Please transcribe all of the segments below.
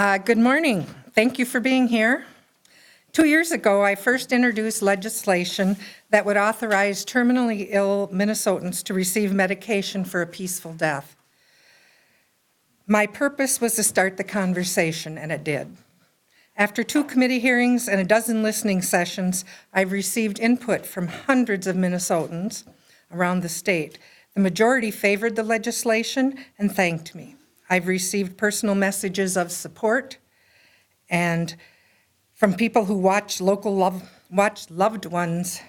Good morning. Thank you for being here. 2 years ago, I first introduced legislation that would authorize terminally ill Minnesotans to receive medication for a peaceful death. My purpose was to start the conversation, and it did. After 2 committee hearings and a dozen listening sessions, I've received input from hundreds of Minnesotans around the state. The majority favored the legislation and thanked me. I've received personal messages of support and from people who watch loved ones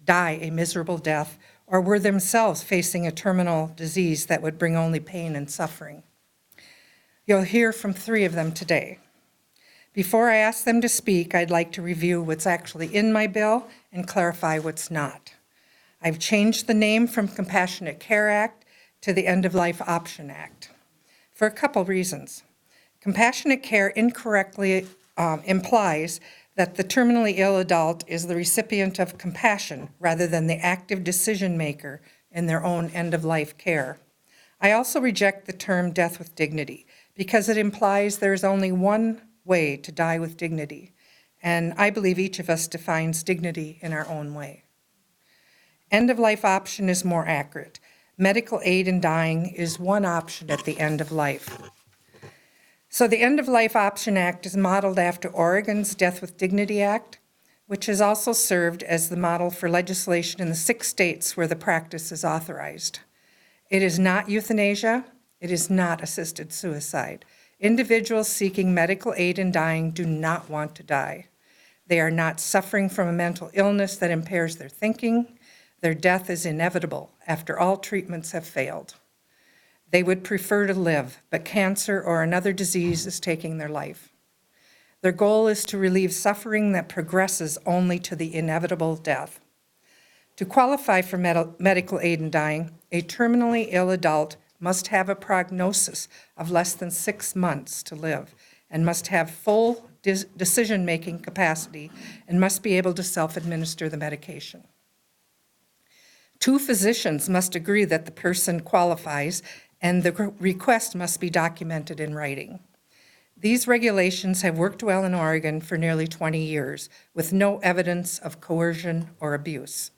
die a miserable death or were themselves facing a terminal disease that would bring only pain and suffering. You'll hear from 3 of them today. Before I ask them to speak, I'd like to review what's actually in my bill and clarify what's not. I've changed the name from Compassionate Care Act to the End of Life Option Act for a couple reasons. Compassionate care incorrectly implies that the terminally ill adult is the recipient of compassion rather than the active decision maker in their own end-of-life care. I also reject the term death with dignity because it implies there's only one way to die with dignity, and I believe each of us defines dignity in our own way. End-of-life option is more accurate. Medical aid in dying is one option at the end of life. So the End of Life Option Act is modeled after Oregon's Death with Dignity Act, which has also served as the model for legislation in the 6 states where the practice is authorized. It is not euthanasia. It is not assisted suicide. Individuals seeking medical aid in dying do not want to die. They are not suffering from a mental illness that impairs their thinking. Their death is inevitable after all treatments have failed. They would prefer to live, but cancer or another disease is taking their life. Their goal is to relieve suffering that progresses only to the inevitable death. To qualify for medical aid in dying, a terminally ill adult must have a prognosis of less than 6 months to live and must have full decision-making capacity and must be able to self-administer the medication. 2 physicians must agree that the person qualifies, and the request must be documented in writing. These regulations have worked well in Oregon for nearly 20 years, with no evidence of coercion or abuse.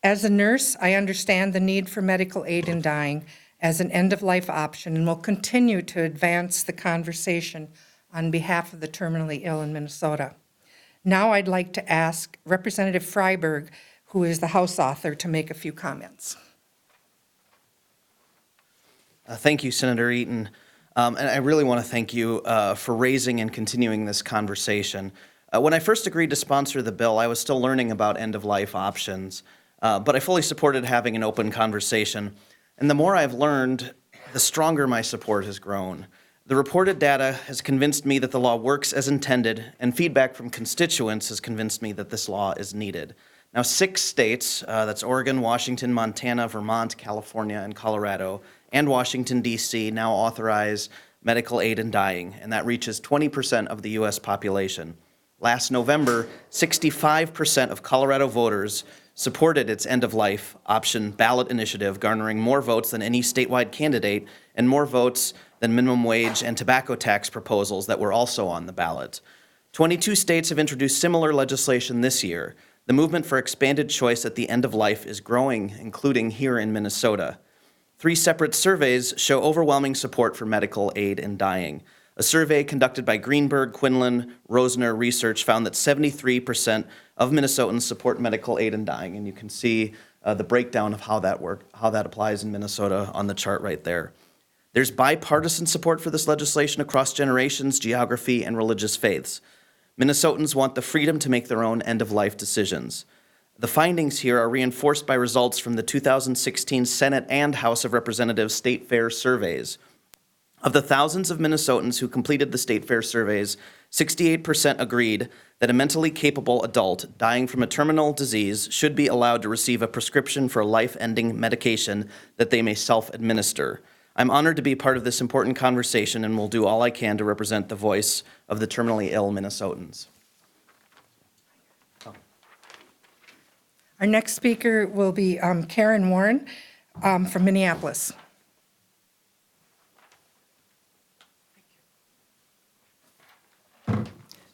As a nurse, I understand the need for medical aid in dying as an end-of-life option and will continue to advance the conversation on behalf of the terminally ill in Minnesota. Now I'd like to ask Representative Freiburg, who is the House author, to make a few comments. Thank you, Senator Eaton. And I really want to thank you for raising and continuing this conversation. When I first agreed to sponsor the bill, I was still learning about end-of-life options, but I fully supported having an open conversation. And the more I've learned, the stronger my support has grown. The reported data has convinced me that the law works as intended, and feedback from constituents has convinced me that this law is needed. Now, 6 states, that's Oregon, Washington, Montana, Vermont, California, and Colorado, and Washington, D.C., now authorize medical aid in dying, and that reaches 20% of the U.S. population. Last November, 65% of Colorado voters supported its end-of-life option ballot initiative, garnering more votes than any statewide candidate and more votes than minimum wage and tobacco tax proposals that were also on the ballot. 22 states have introduced similar legislation this year. The movement for expanded choice at the end of life is growing, including here in Minnesota. 3 separate surveys show overwhelming support for medical aid in dying. A survey conducted by Greenberg, Quinlan, Rosner Research found that 73% of Minnesotans support medical aid in dying, and you can see the breakdown of how that applies in Minnesota on the chart right there. There's bipartisan support for this legislation across generations, geography, and religious faiths. Minnesotans want the freedom to make their own end-of-life decisions. The findings here are reinforced by results from the 2016 Senate and House of Representatives State Fair surveys. Of the thousands of Minnesotans who completed the State Fair surveys, 68% agreed that a mentally capable adult dying from a terminal disease should be allowed to receive a prescription for a life-ending medication that they may self-administer. I'm honored to be part of this important conversation and will do all I can to represent the voice of the terminally ill Minnesotans. Our next speaker will be Karen Warren from Minneapolis.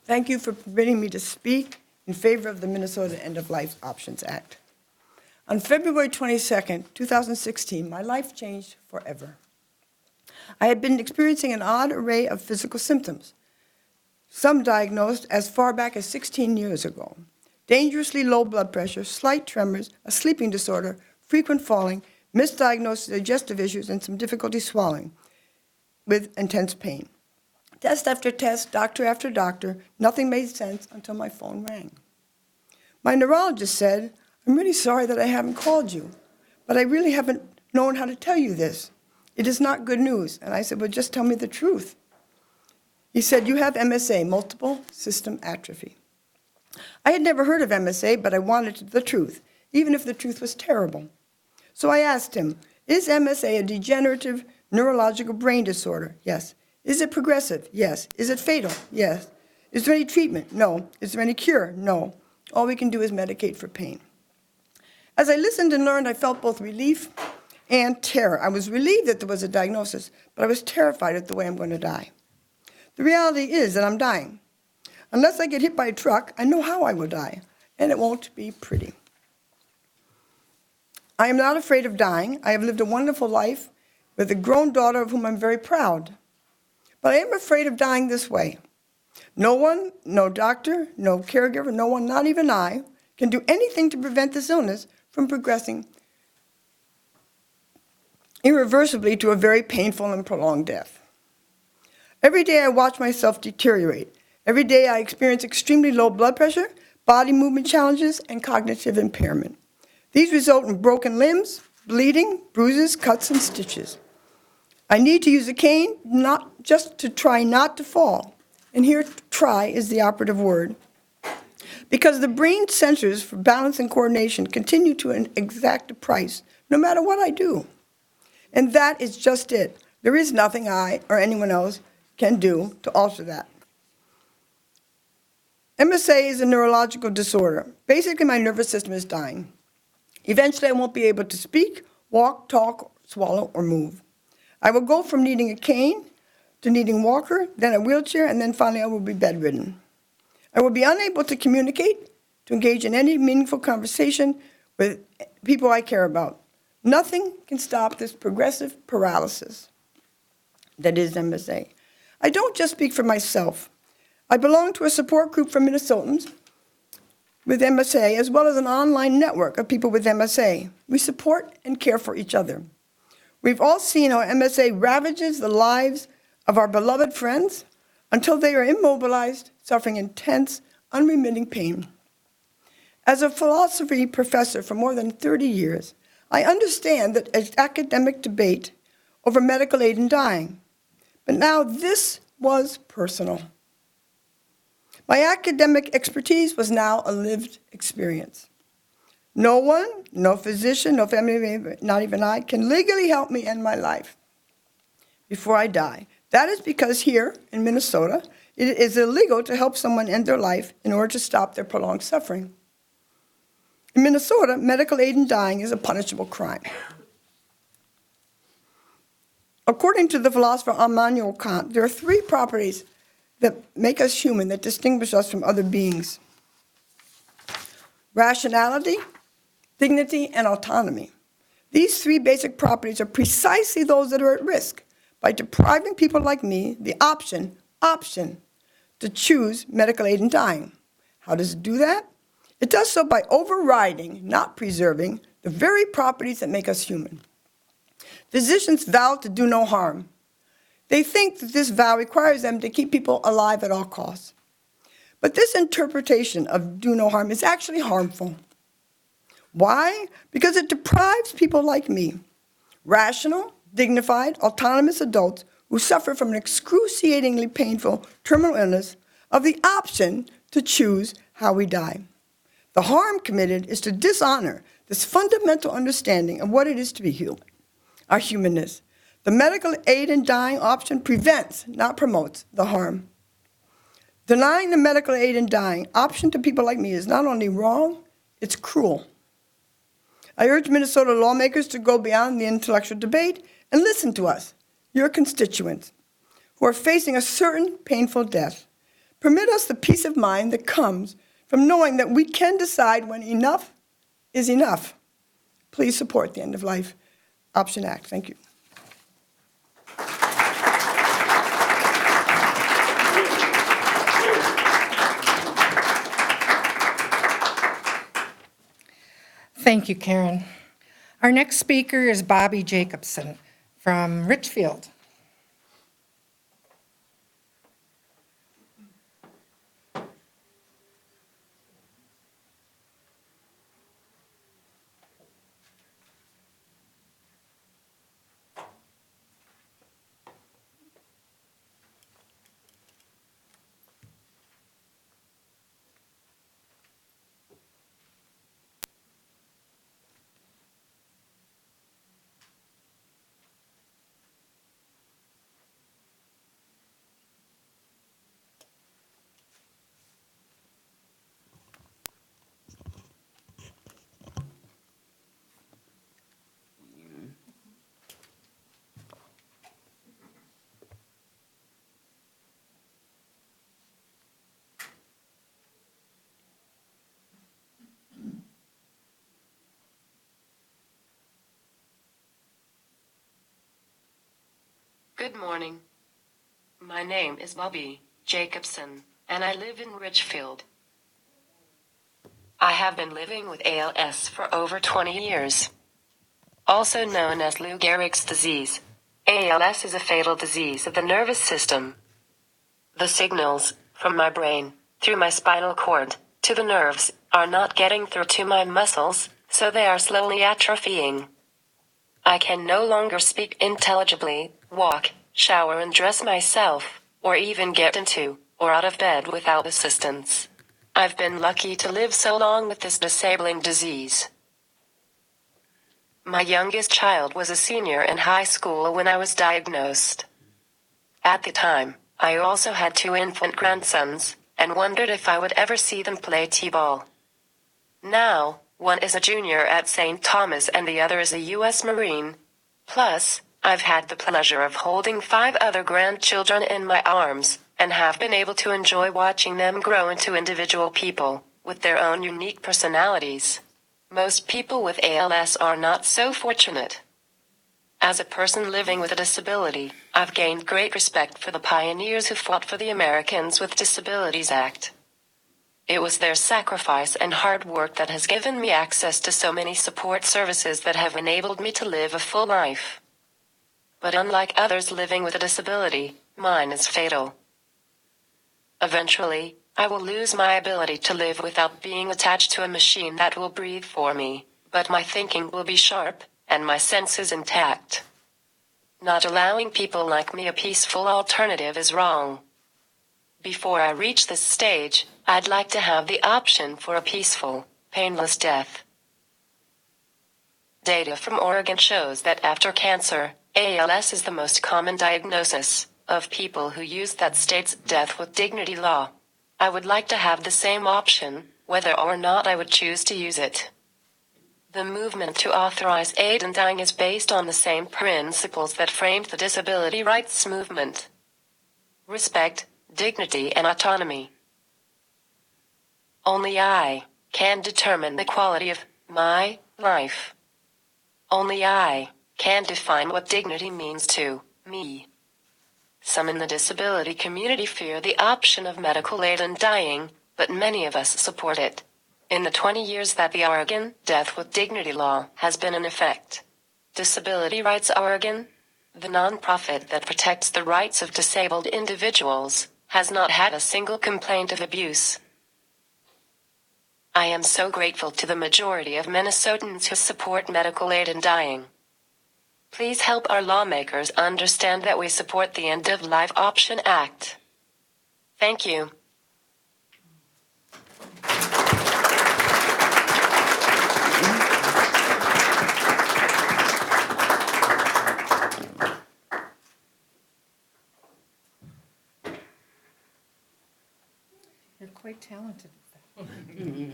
Thank you for permitting me to speak in favor of the Minnesota End-of-Life Options Act. On February 22nd, 2016, my life changed forever. I had been experiencing an odd array of physical symptoms, some diagnosed as far back as 16 years ago. Dangerously low blood pressure, slight tremors, a sleeping disorder, frequent falling, misdiagnosed digestive issues, and some difficulty swallowing with intense pain. Test after test, doctor after doctor, nothing made sense until my phone rang. My neurologist said, "I'm really sorry that I haven't called you, but I really haven't known how to tell you this. It is not good news." And I said, "Well, just tell me the truth." He said, "You have MSA, multiple system atrophy." I had never heard of MSA, but I wanted the truth, even if the truth was terrible. So I asked him, "Is MSA a degenerative neurological brain disorder?" "Yes." "Is it progressive?" "Yes." "Is it fatal?" "Yes." "Is there any treatment?" "No." "Is there any cure?" "No." "All we can do is medicate for pain." As I listened and learned, I felt both relief and terror. I was relieved that there was a diagnosis, but I was terrified at the way I'm going to die. The reality is that I'm dying. Unless I get hit by a truck, I know how I will die, and it won't be pretty. I am not afraid of dying. I have lived a wonderful life with a grown daughter of whom I'm very proud. But I am afraid of dying this way. No one, no doctor, no caregiver, no one, not even I, can do anything to prevent this illness from progressing irreversibly to a very painful and prolonged death. Every day I watch myself deteriorate. Every day I experience extremely low blood pressure, body movement challenges, and cognitive impairment. These result in broken limbs, bleeding, bruises, cuts, and stitches. I need to use a cane not just to try not to fall. And here, try is the operative word. Because the brain sensors for balance and coordination continue to exact a price, no matter what I do. And that is just it. There is nothing I or anyone else can do to alter that. MSA is a neurological disorder. Basically, my nervous system is dying. Eventually, I won't be able to speak, walk, talk, swallow, or move. I will go from needing a cane to needing a walker, then a wheelchair, and then finally I will be bedridden. I will be unable to communicate, to engage in any meaningful conversation with people I care about. Nothing can stop this progressive paralysis that is MSA. I don't just speak for myself. I belong to a support group for Minnesotans with MSA, as well as an online network of people with MSA. We support and care for each other. We've all seen how MSA ravages the lives of our beloved friends until they are immobilized, suffering intense, unremitting pain. As a philosophy professor for more than 30 years, I understand that as academic debate over medical aid in dying. But now this was personal. My academic expertise was now a lived experience. No one, no physician, no family member, not even I, can legally help me end my life before I die. That is because here in Minnesota, it is illegal to help someone end their life in order to stop their prolonged suffering. In Minnesota, medical aid in dying is a punishable crime. According to the philosopher Immanuel Kant, there are three properties that make us human, that distinguish us from other beings: rationality, dignity, and autonomy. These three basic properties are precisely those that are at risk by depriving people like me the option to choose medical aid in dying. How does it do that? It does so by overriding, not preserving, the very properties that make us human. Physicians vow to do no harm. They think that this vow requires them to keep people alive at all costs. But this interpretation of do no harm is actually harmful. Why? Because it deprives people like me, rational, dignified, autonomous adults who suffer from an excruciatingly painful terminal illness, of the option to choose how we die. The harm committed is to dishonor this fundamental understanding of what it is to be human, our humanness. The medical aid in dying option prevents, not promotes, the harm. Denying the medical aid in dying option to people like me is not only wrong, it's cruel. I urge Minnesota lawmakers to go beyond the intellectual debate and listen to us, your constituents, who are facing a certain painful death. Permit us the peace of mind that comes from knowing that we can decide when enough is enough. Please support the End of Life Option Act. Thank you. Thank you, Karen. Our next speaker is Bobby Jacobson from Richfield. Good morning. My name is Bobby Jacobson, and I live in Richfield. I have been living with ALS for over 20 years. Also known as Lou Gehrig's disease, ALS is a fatal disease of the nervous system. The signals from my brain, through my spinal cord, to the nerves, are not getting through to my muscles, so they are slowly atrophying. I can no longer speak intelligibly, walk, shower and dress myself, or even get into or out of bed without assistance. I've been lucky to live so long with this disabling disease. My youngest child was a senior in high school when I was diagnosed. At the time, I also had 2 infant grandsons, and wondered if I would ever see them play t-ball. Now, one is a junior at St. Thomas and the other is a U.S. Marine. Plus, I've had the pleasure of holding 5 other grandchildren in my arms, and have been able to enjoy watching them grow into individual people, with their own unique personalities. Most people with ALS are not so fortunate. As a person living with a disability, I've gained great respect for the pioneers who fought for the Americans with Disabilities Act. It was their sacrifice and hard work that has given me access to so many support services that have enabled me to live a full life. But unlike others living with a disability, mine is fatal. Eventually, I will lose my ability to live without being attached to a machine that will breathe for me, but my thinking will be sharp, and my senses intact. Not allowing people like me a peaceful alternative is wrong. Before I reach this stage, I'd like to have the option for a peaceful, painless death. Data from Oregon shows that after cancer, ALS is the most common diagnosis of people who use that state's death with dignity law. I would like to have the same option, whether or not I would choose to use it. The movement to authorize aid in dying is based on the same principles that framed the disability rights movement: respect, dignity, and autonomy. Only I can determine the quality of my life. Only I can define what dignity means to me. Some in the disability community fear the option of medical aid in dying, but many of us support it. In the 20 years that the Oregon Death with Dignity law has been in effect, Disability Rights Oregon, the nonprofit that protects the rights of disabled individuals, has not had a single complaint of abuse. I am so grateful to the majority of Minnesotans who support medical aid in dying. Please help our lawmakers understand that we support the End of Life Option Act. Thank you. You're quite talented at that.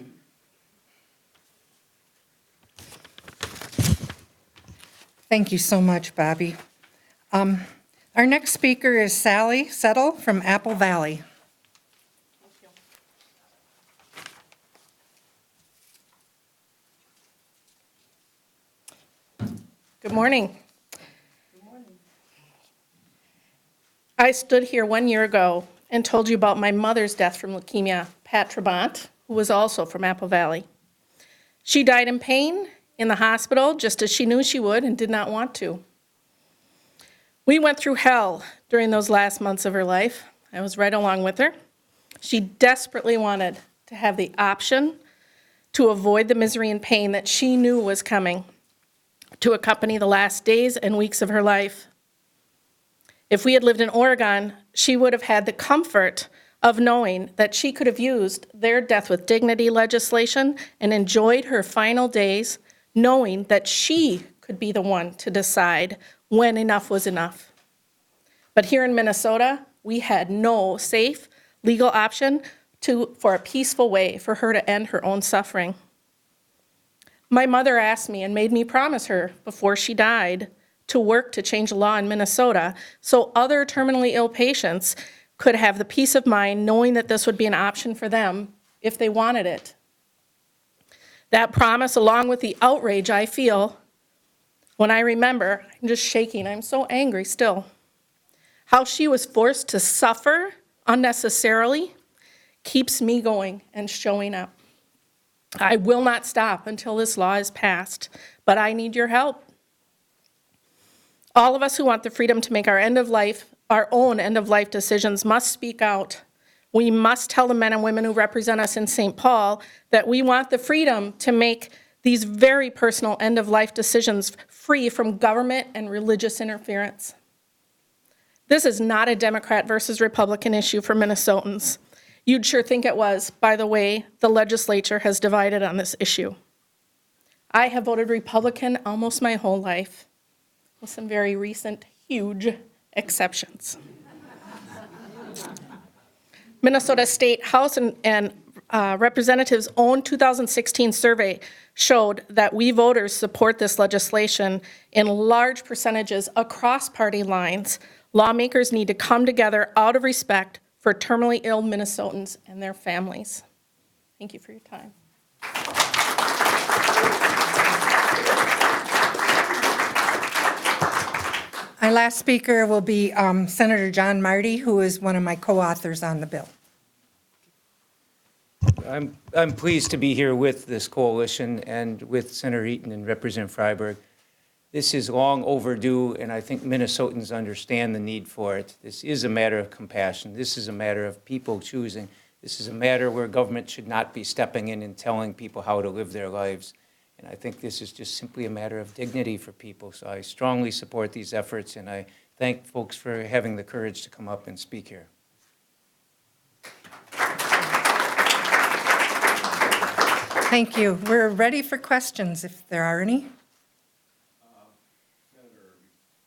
Thank you so much, Bobby. Our next speaker is Sally Settle from Apple Valley. Good morning. I stood here 1 year ago and told you about my mother's death from leukemia, Pat Trabant, who was also from Apple Valley. She died in pain in the hospital, just as she knew she would and did not want to. We went through hell during those last months of her life. I was right along with her. She desperately wanted to have the option to avoid the misery and pain that she knew was coming, to accompany the last days and weeks of her life. If we had lived in Oregon, she would have had the comfort of knowing that she could have used their Death with Dignity legislation and enjoyed her final days, knowing that she could be the one to decide when enough was enough. But here in Minnesota, we had no safe legal option for a peaceful way for her to end her own suffering. My mother asked me and made me promise her before she died to work to change the law in Minnesota so other terminally ill patients could have the peace of mind knowing that this would be an option for them if they wanted it. That promise, along with the outrage I feel when I remember, I'm just shaking, I'm so angry still, how she was forced to suffer unnecessarily, keeps me going and showing up. I will not stop until this law is passed, but I need your help. All of us who want the freedom to make our own end-of-life decisions must speak out. We must tell the men and women who represent us in St. Paul that we want the freedom to make these very personal end-of-life decisions free from government and religious interference. This is not a Democrat versus Republican issue for Minnesotans. You'd sure think it was, by the way the legislature has divided on this issue. I have voted Republican almost my whole life, with some very recent, huge exceptions. Minnesota State House and Representatives' own 2016 survey showed that we voters support this legislation in large percentages across party lines. Lawmakers need to come together out of respect for terminally ill Minnesotans and their families. Thank you for your time. Our last speaker will be Senator John Marty, who is one of my co-authors on the bill. I'm pleased to be here with this coalition and with Senator Eaton and Representative Freiburg. This is long overdue, and I think Minnesotans understand the need for it. This is a matter of compassion. This is a matter of people choosing. This is a matter where government should not be stepping in and telling people how to live their lives. And I think this is just simply a matter of dignity for people. So I strongly support these efforts, and I thank folks for having the courage to come up and speak here. Thank you. We're ready for questions, if there are any. Senator,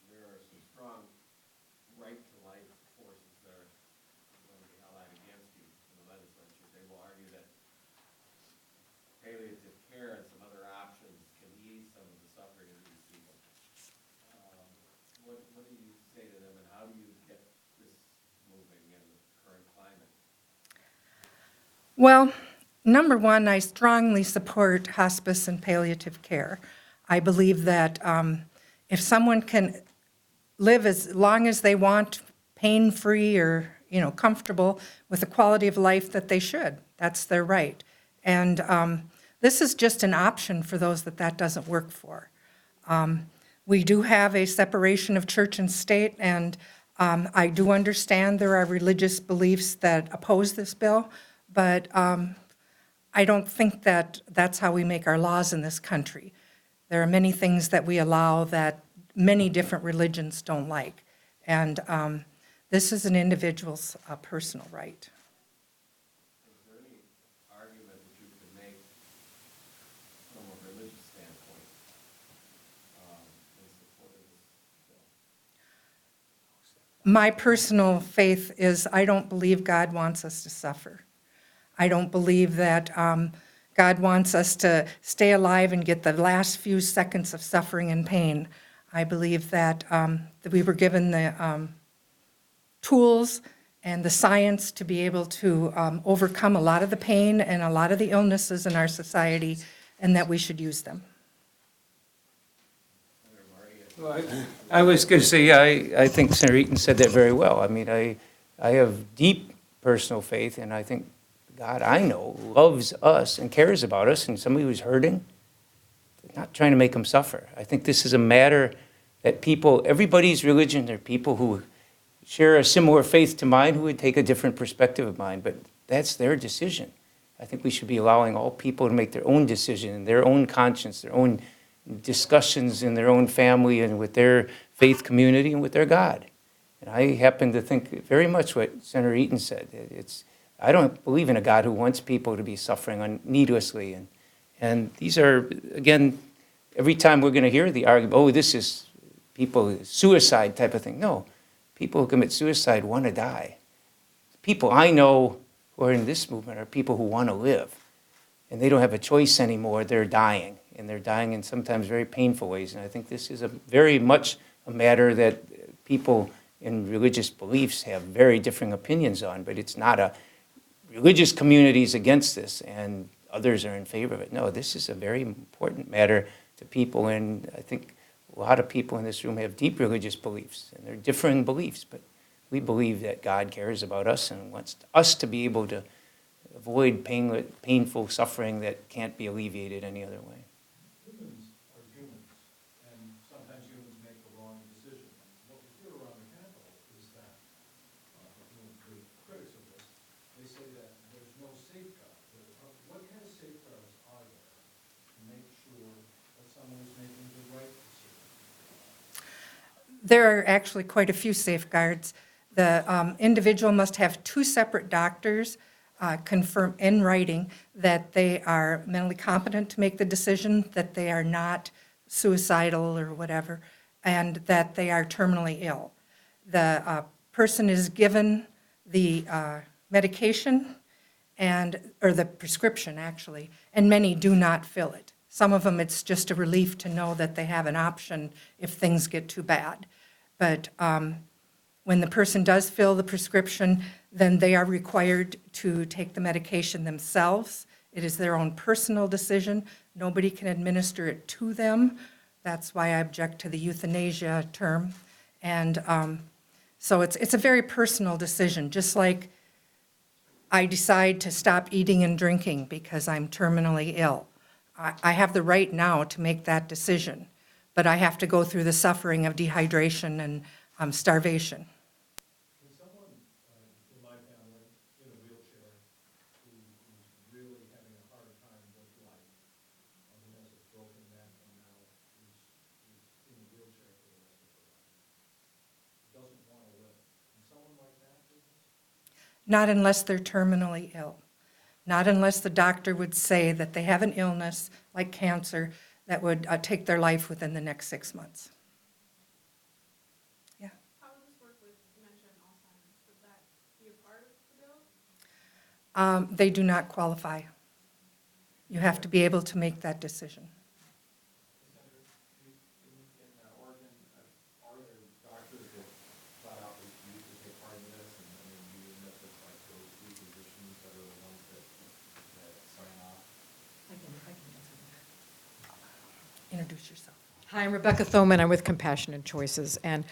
there are some strong right-to-life forces that are going to be allied against you in the legislature. They will argue that palliative care and some other options can ease some of the suffering of these people. What do you say to them, and how do you get this moving in the current climate? Well, number one, I strongly support hospice and palliative care. I believe that if someone can live as long as they want, pain-free or, comfortable with the quality of life that they should, that's their right. And this is just an option for those that doesn't work for. We do have a separation of church and state, and I do understand there are religious beliefs that oppose this bill, but I don't think that that's how we make our laws in this country. There are many things that we allow that many different religions don't like. And this is an individual's personal right. Is there any argument that you could make from a religious standpoint in support of this bill? My personal faith is I don't believe God wants us to suffer. I don't believe that God wants us to stay alive and get the last few seconds of suffering and pain. I believe that we were given the tools and the science to be able to overcome a lot of the pain and a lot of the illnesses in our society, and that we should use them. Senator Marty, Well, I was going to say, yeah, I think Senator Eaton said that very well. I mean, I have deep personal faith, and I think God, I know, loves us and cares about us, and somebody who's hurting, not trying to make them suffer. I think this is a matter that people, everybody's religion, there are people who share a similar faith to mine who would take a different perspective of mine, but that's their decision. I think we should be allowing all people to make their own decision, in their own conscience, their own discussions in their own family and with their faith community and with their God. And I happen to think very much what Senator Eaton said. I don't believe in a God who wants people to be suffering needlessly. And these are, again, every time we're going to hear the argument, oh, this is people, suicide type of thing. No, people who commit suicide want to die. People I know who are in this movement are people who want to live. And they don't have a choice anymore. They're dying. And they're dying in sometimes very painful ways. And I think this is very much a matter that people in religious beliefs have very differing opinions on, but it's not a religious communities against this and others are in favor of it. No, this is a very important matter to people, and I think a lot of people in this room have deep religious beliefs, and they're differing beliefs, but we believe that God cares about us and wants us to be able to avoid painful suffering that can't be alleviated any other way. Humans are humans, and sometimes humans make the wrong decision. What we hear around the Capitol is that, the critics of this, they say that there's no safeguard. What kind of safeguards are there to make sure that someone is making the right decision? There are actually quite a few safeguards. The individual must have 2 separate doctors confirm in writing that they are mentally competent to make the decision, that they are not suicidal or whatever, and that they are terminally ill. The person is given the medication or the prescription, actually, and many do not fill it. Some of them, it's just a relief to know that they have an option if things get too bad. But when the person does fill the prescription, then they are required to take the medication themselves. It is their own personal decision. Nobody can administer it to them. That's why I object to the euthanasia term. And so it's a very personal decision, just like I decide to stop eating and drinking because I'm terminally ill. I have the right now to make that decision, but I have to go through the suffering of dehydration and starvation. Can someone in my family, in a wheelchair, who's really having a hard time with life, who has a broken neck and now is in a wheelchair for the rest of her life, doesn't want to live, can someone like that do this? Not unless they're terminally ill. Not unless the doctor would say that they have an illness like cancer that would take their life within the next 6 months. Yeah. How would this work with dementia and Alzheimer's? Would that be a part of the bill? They do not qualify. You have to be able to make that decision. Senator, in Oregon, are there doctors that flat out refuse to take part in this? And I mean, you admit that like those 3 physicians that are the ones that sign off? Introduce yourself. Hi, I'm Rebecca Thoman. I'm with Compassionate Choices. And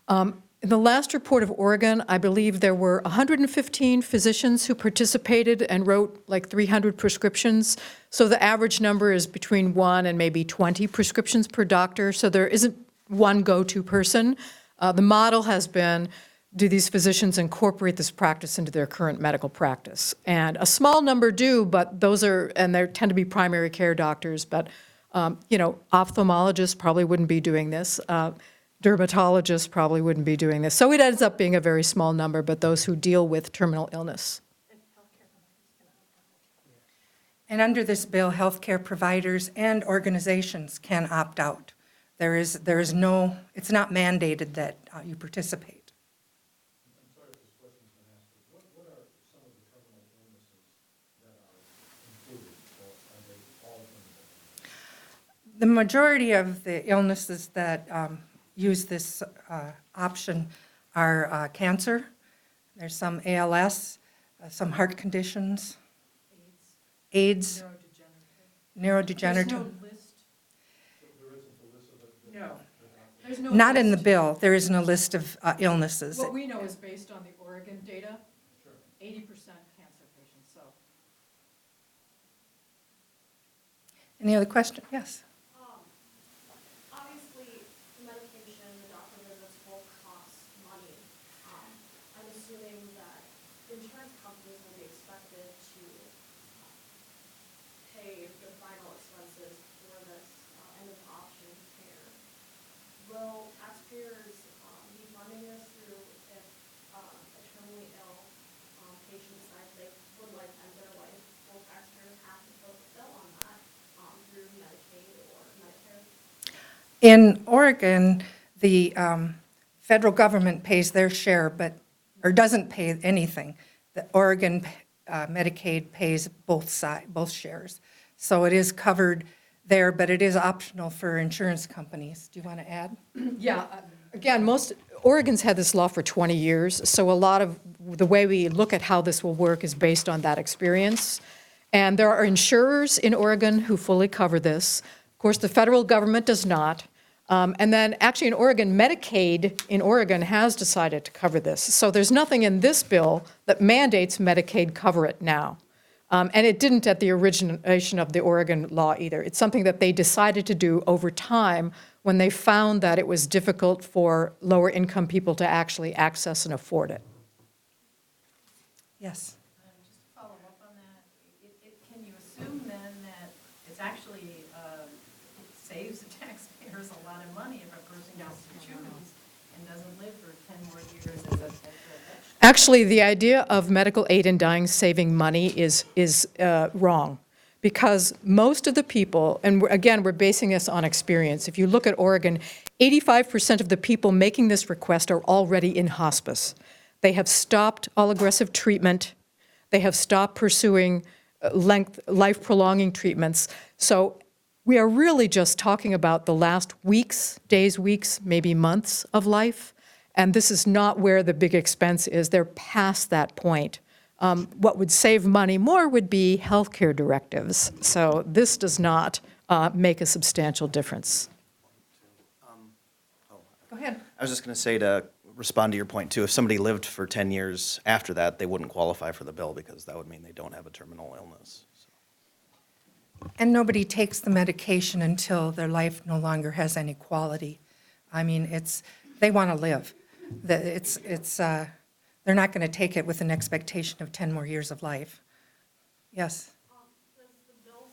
in the last report of Oregon, I believe there were 115 physicians who participated and wrote like 300 prescriptions. So the average number is between 1 and maybe 20 prescriptions per doctor. So there isn't one go-to person. The model has been, do these physicians incorporate this practice into their current medical practice? And a small number do, but those are, and they tend to be primary care doctors, but ophthalmologists probably wouldn't be doing this. Dermatologists probably wouldn't be doing this. So it ends up being a very small number, but those who deal with terminal illness. And under this bill, healthcare providers and organizations can opt out. There is no, it's not mandated that you participate. I'm sorry if this question's been asked, but what are some of the terminal illnesses that are included, or are they all terminal? The majority of the illnesses that use this option are cancer. There's some ALS, some heart conditions. AIDS. Neurodegenerative. There isn't a list of the No. There's no Not in the list. bill. There isn't a list of illnesses. What we know is based on the Oregon data, 80% cancer patients, so. Any other question? Yes. Obviously, the medication, the doctor visits will cost money. I'm assuming that insurance companies will be expected to pay the final expenses for this end of option care. Will taxpayers be funding this through if a terminally ill patient decides they would like to end their life? Will taxpayers have to foot the bill on that through Medicaid or Medicare? In Oregon, the federal government pays their share, or doesn't pay anything. The Oregon Medicaid pays both shares. So it is covered there, but it is optional for insurance companies. Do you want to add? Yeah, again, Oregon's had this law for 20 years, so a lot of the way we look at how this will work is based on that experience. And there are insurers in Oregon who fully cover this. Of course, the federal government does not. And then actually in Oregon, Medicaid in Oregon has decided to cover this. So there's nothing in this bill that mandates Medicaid cover it now. And it didn't at the origination of the Oregon law either. It's something that they decided to do over time when they found that it was difficult for lower income people to actually access and afford it. Yes. Just to follow up on that, can you assume then that it's actually, it saves the taxpayers a lot of money if a person gets to choose and doesn't live for 10 more years as a vegetable? Actually, the idea of medical aid in dying saving money is wrong, because most of the people, and again, we're basing this on experience. If you look at Oregon, 85% of the people making this request are already in hospice. They have stopped all aggressive treatment. They have stopped pursuing life-prolonging treatments. So we are really just talking about the last days, weeks, maybe months of life. And this is not where the big expense is. They're past that point. What would save money more would be healthcare directives. So this does not make a substantial difference. Go ahead. I was just going to say, to respond to your point too, if somebody lived for 10 years after that, they wouldn't qualify for the bill because that would mean they don't have a terminal illness. And nobody takes the medication until their life no longer has any quality. I mean, they want to live. They're not going to take it with an expectation of 10 more years of life. Yes? Does the bill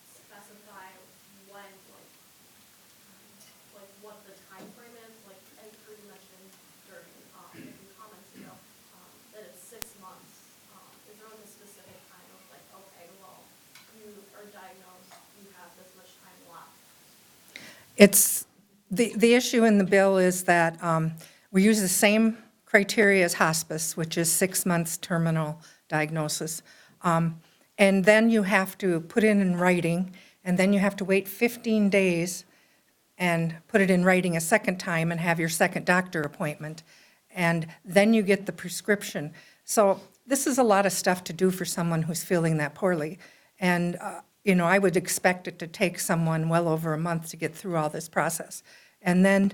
specify when, what the time frame is? Like, I heard you mention during the comments ago that it's 6 months. Is there a specific time of okay, well, you are diagnosed, you have this much time left? It's, the issue in the bill is that we use the same criteria as hospice, which is 6 months terminal diagnosis. And then you have to put it in writing, and then you have to wait 15 days and put it in writing a second time and have your second doctor appointment. And then you get the prescription. So this is a lot of stuff to do for someone who's feeling that poorly. And, I would expect it to take someone well over a month to get through all this process. And then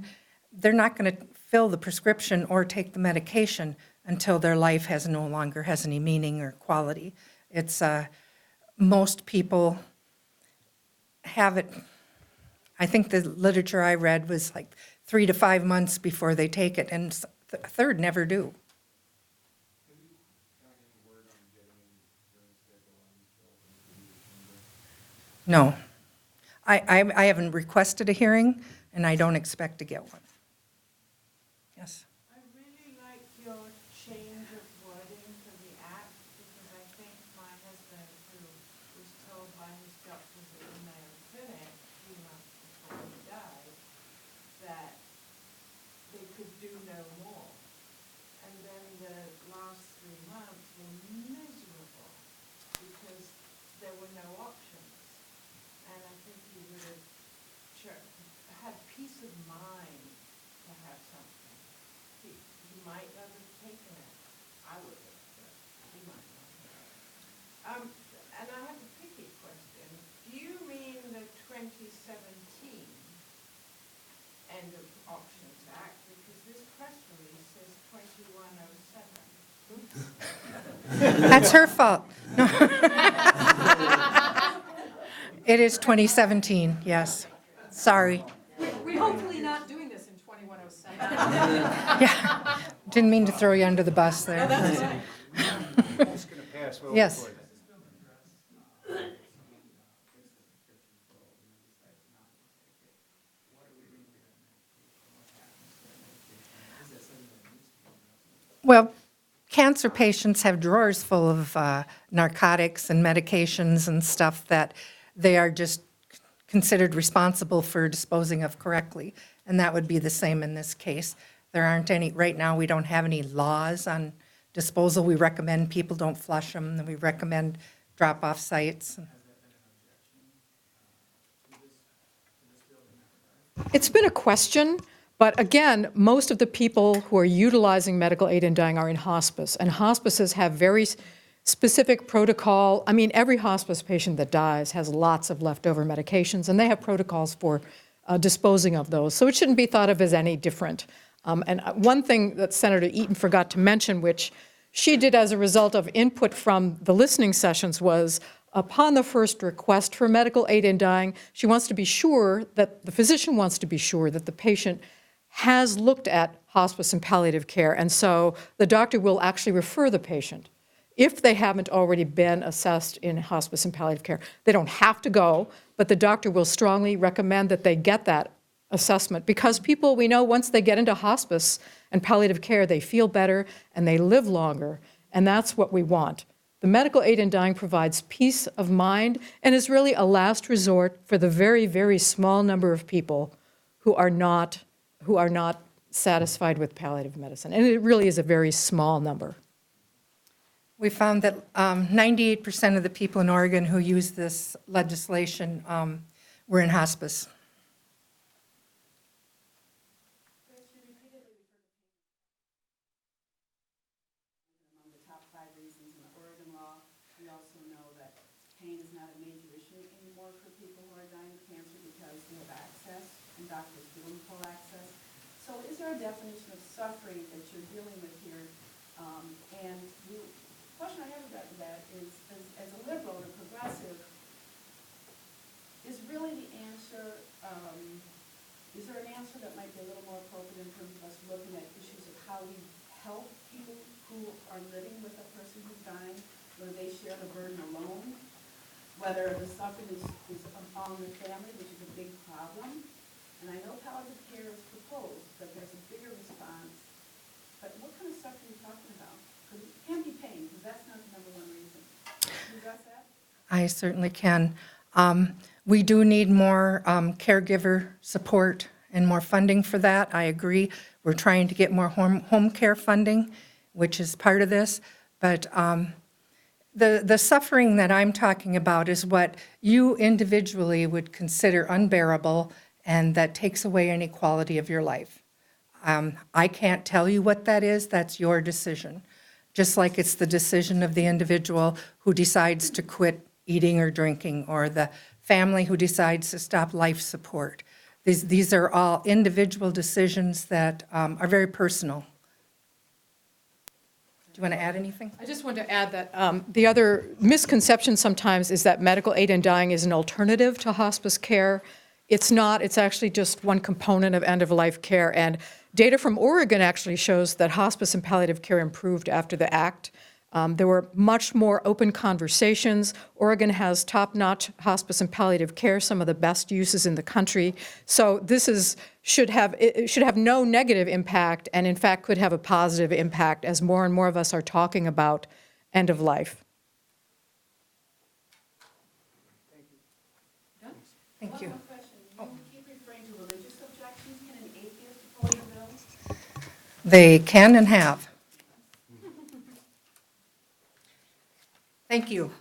they're not going to fill the prescription or take the medication until their life no longer has any meaning or quality. It's, most people have it, I think the literature I read was 3 to 5 months before they take it, and a third never do. No. I haven't requested a hearing, and I don't expect to get one. Yes? I really like your change of wording for the act, because I think my husband, who was told by his doctors at the Mayo Clinic a few months before he died, that they could do no more. And then the last 3 months were miserable, because there were no options. And I think he would have had peace of mind to have something. He might not have taken it. I would have, but he might not have. And I have a picky question. Do you mean the 2017 end of options act, because this press release says 2107. That's her fault. No. It is 2017, yes. Sorry. We're hopefully not doing this in 2107. Yeah, didn't mean to throw you under the bus there. Yes. Well, cancer patients have drawers full of narcotics and medications and stuff that they are just considered responsible for disposing of correctly, and that would be the same in this case. There aren't any, right now, we don't have any laws on disposal. We recommend people don't flush them, and we recommend drop-off sites. It's been a question, but again, most of the people who are utilizing medical aid in dying are in hospice, and hospices have very specific protocol. I mean, every hospice patient that dies has lots of leftover medications, and they have protocols for disposing of those, so it shouldn't be thought of as any different. And one thing that Senator Eaton forgot to mention, which she did as a result of input from the listening sessions, was upon the first request for medical aid in dying, she wants to be sure that the physician wants to be sure that the patient has looked at hospice and palliative care, and so the doctor will actually refer the patient if they haven't already been assessed in hospice and palliative care. They don't have to go, but the doctor will strongly recommend that they get that assessment, because people, we know, once they get into hospice and palliative care, they feel better and they live longer, and that's what we want. The medical aid in dying provides peace of mind and is really a last resort for the very, very small number of people who are not satisfied with palliative medicine, and it really is a very small number. We found that 98% of the people in Oregon who use this legislation were in hospice. Among the top 5 reasons in the Oregon law. We also know that pain is not a major issue anymore for people who are dying of cancer because they have access, and doctors give them full access. So is there a definition of suffering that you're dealing with here? And the question I have about that is, as a liberal and a progressive, is really the answer, is there an answer that might be a little more appropriate in terms of us looking at issues of how we help people who are living with a person who's dying, whether they share the burden alone, whether the suffering is on the family, which is a big problem. And I know palliative care is proposed, but there's a bigger response. But what kind of suffering are you talking about? Because it can't be pain, because that's not the number one reason. Can you address that? I certainly can. We do need more caregiver support and more funding for that. I agree. We're trying to get more home care funding, which is part of this. But the suffering that I'm talking about is what you individually would consider unbearable and that takes away any quality of your life. I can't tell you what that is. That's your decision. Just like it's the decision of the individual who decides to quit eating or drinking, or the family who decides to stop life support. These are all individual decisions that are very personal. Do you want to add anything? I just want to add that the other misconception sometimes is that medical aid in dying is an alternative to hospice care. It's not. It's actually just one component of end-of-life care. And data from Oregon actually shows that hospice and palliative care improved after the act. There were much more open conversations. Oregon has top-notch hospice and palliative care, some of the best uses in the country. So this should have no negative impact, and in fact could have a positive impact as more and more of us are talking about end of life. Thank you. One more question. You keep referring to religious objections. Can an atheist oppose a bill? They can and have. Thank you.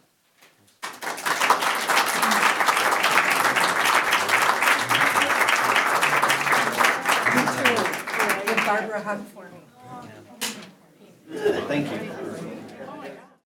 Give Barbara a hug for me. Thank you.